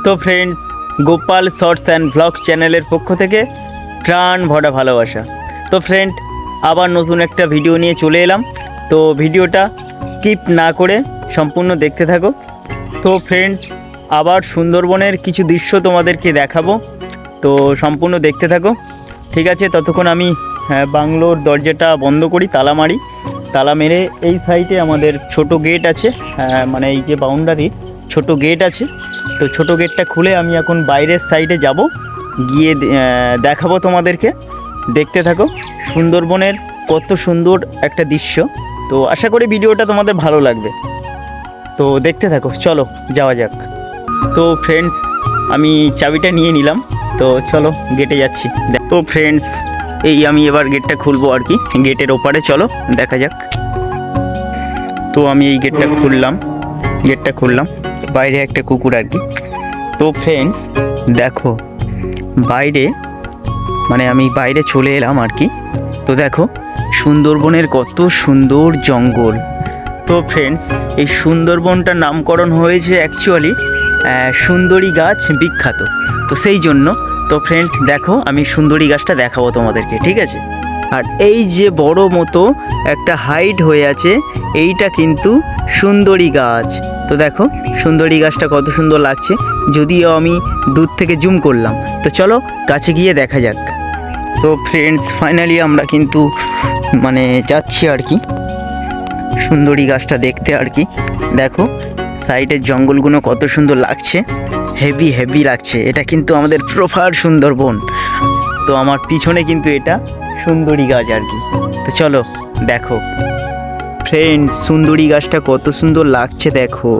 তো friends, Gopal shorts and blog চ্যানেলের পক্ষ থেকে প্রাণ ভরা ভালোবাসা। তো ফ্রেন্ড, আবার নতুন একটা ভিডিও নিয়ে চলে এলাম। তো ভিডিওটা স্কিপ না করে সম্পূর্ণ দেখতে থাকো। তো ফ্রেন্ডস, আবার সুন্দরবনের কিছু দৃশ্য তোমাদেরকে দেখাবো, তো সম্পূর্ণ দেখতে থাকো। ঠিক আছে, ততক্ষণ আমি বাংলোর দরজাটা বন্ধ করি, তালা মারি। তালা মেরে এই সাইডে আমাদের ছোট গেট আছে, মানে এই যে বাউন্ডারি ছোট গেট আছে। তো ছোট গেটটা খুলে আমি এখন বাইরের সাইডে যাব, গিয়ে দেখাবো তোমাদেরকে। দেখতে থাকো সুন্দরবনের কত সুন্দর একটা দৃশ্য। তো আশা করি ভিডিওটা তোমাদের ভালো লাগবে, তো দেখতে থাকো। চলো যাওয়া যাক। তো ফ্রেন্ডস, আমি চাবিটা নিয়ে নিলাম, তো চলো গেটে যাচ্ছি। তো ফ্রেন্ডস, এই আমি এবার গেটটা খুলবো আর কি, গেটের ওপারে চলো দেখা যাক। তো আমি এই গেটটা খুললাম, বাইরে একটা কুকুর আর কি। তো ফ্রেন্ডস দেখো, বাইরে মানে আমি বাইরে চলে এলাম আর কি। তো দেখো সুন্দরবনের কত সুন্দর জঙ্গল। তো ফ্রেন্ডস, এই সুন্দরবনটার নামকরণ হয়েছে অ্যাকচুয়ালি সুন্দরী গাছ বিখ্যাত, তো সেই জন্য। তো ফ্রেন্ড দেখো, আমি সুন্দরী গাছটা দেখাবো তোমাদেরকে, ঠিক আছে। আর এই যে বড় মতো একটা হাইট হয়ে আছে, এইটা কিন্তু সুন্দরী গাছ। তো দেখো সুন্দরী গাছটা কত সুন্দর লাগছে, যদিও আমি দূর থেকে জুম করলাম। তো চলো কাছে গিয়ে দেখা যাক। তো ফ্রেন্ডস, ফাইনালি আমরা কিন্তু মানে যাচ্ছি আর কি সুন্দরী গাছটা দেখতে আর কি। দেখো সাইডের জঙ্গলগুলো কত সুন্দর লাগছে, হেভি লাগছে। এটা কিন্তু আমাদের প্রপার সুন্দরবন। তো আমার পিছনে কিন্তু এটা সুন্দরী গাছ আর কি। তো চলো দেখো ফ্রেন্ডস, সুন্দরী গাছটা কত সুন্দর লাগছে। দেখো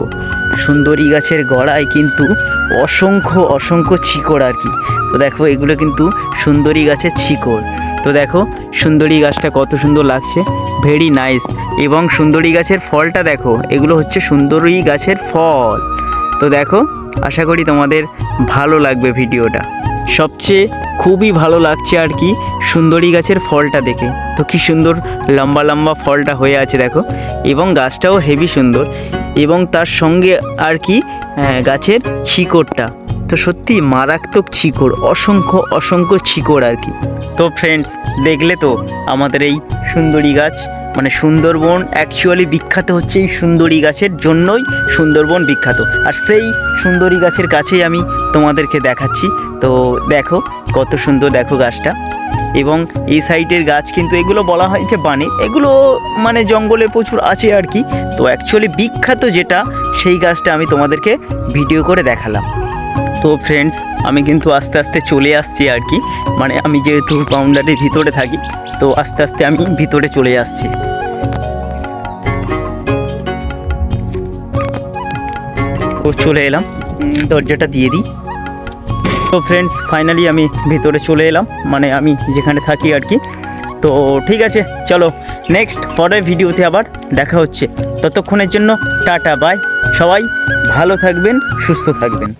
সুন্দরী গাছের গোড়ায় কিন্তু অসংখ্য শিকড় আর কি। তো দেখো এগুলো কিন্তু সুন্দরী গাছের শিকড়। তো দেখো সুন্দরী গাছটা কত সুন্দর লাগছে, ভেরি নাইস। এবং সুন্দরী গাছের ফলটা দেখো, এগুলো হচ্ছে সুন্দরী গাছের ফল। তো দেখো, আশা করি তোমাদের ভালো লাগবে ভিডিওটা। সবচেয়ে খুবই ভালো লাগছে আর কি সুন্দরী গাছের ফলটা দেখে। তো কি সুন্দর লম্বা ফলটা হয়ে আছে দেখো, এবং গাছটাও হেভি সুন্দর, এবং তার সঙ্গে আর কি গাছের শিকড়টা তো সত্যি মারাত্মক শিকড়, অসংখ্য শিকড় আর কি। তো ফ্রেন্ডস দেখলে তো আমাদের এই সুন্দরী গাছ, মানে সুন্দরবন অ্যাকচুয়ালি বিখ্যাত হচ্ছে এই সুন্দরী গাছের জন্যই সুন্দরবন বিখ্যাত। আর সেই সুন্দরী গাছের কাছেই আমি তোমাদেরকে দেখাচ্ছি। তো দেখো কত সুন্দর, দেখো গাছটা। এবং এই সাইডের গাছ কিন্তু এগুলো বলা হয় যে বানে, এগুলো মানে জঙ্গলে প্রচুর আছে আর কি। তো অ্যাকচুয়ালি বিখ্যাত যেটা, সেই গাছটা আমি তোমাদেরকে ভিডিও করে দেখালাম। তো ফ্রেন্ডস, আমি কিন্তু আস্তে আস্তে চলে আসছি আর কি, মানে আমি যেহেতু বাউন্ডারির ভিতরে থাকি, তো আস্তে আস্তে আমি ভিতরে চলে আসছি। তো চলে এলাম, দরজাটা দিয়ে দিই। তো ফ্রেন্ডস, ফাইনালি আমি ভিতরে চলে এলাম, মানে আমি যেখানে থাকি আর কি। তো ঠিক আছে, চলো নেক্সট পরের ভিডিওতে আবার দেখা হচ্ছে। ততক্ষণের জন্য টাটা বাই। সবাই ভালো থাকবেন, সুস্থ থাকবেন।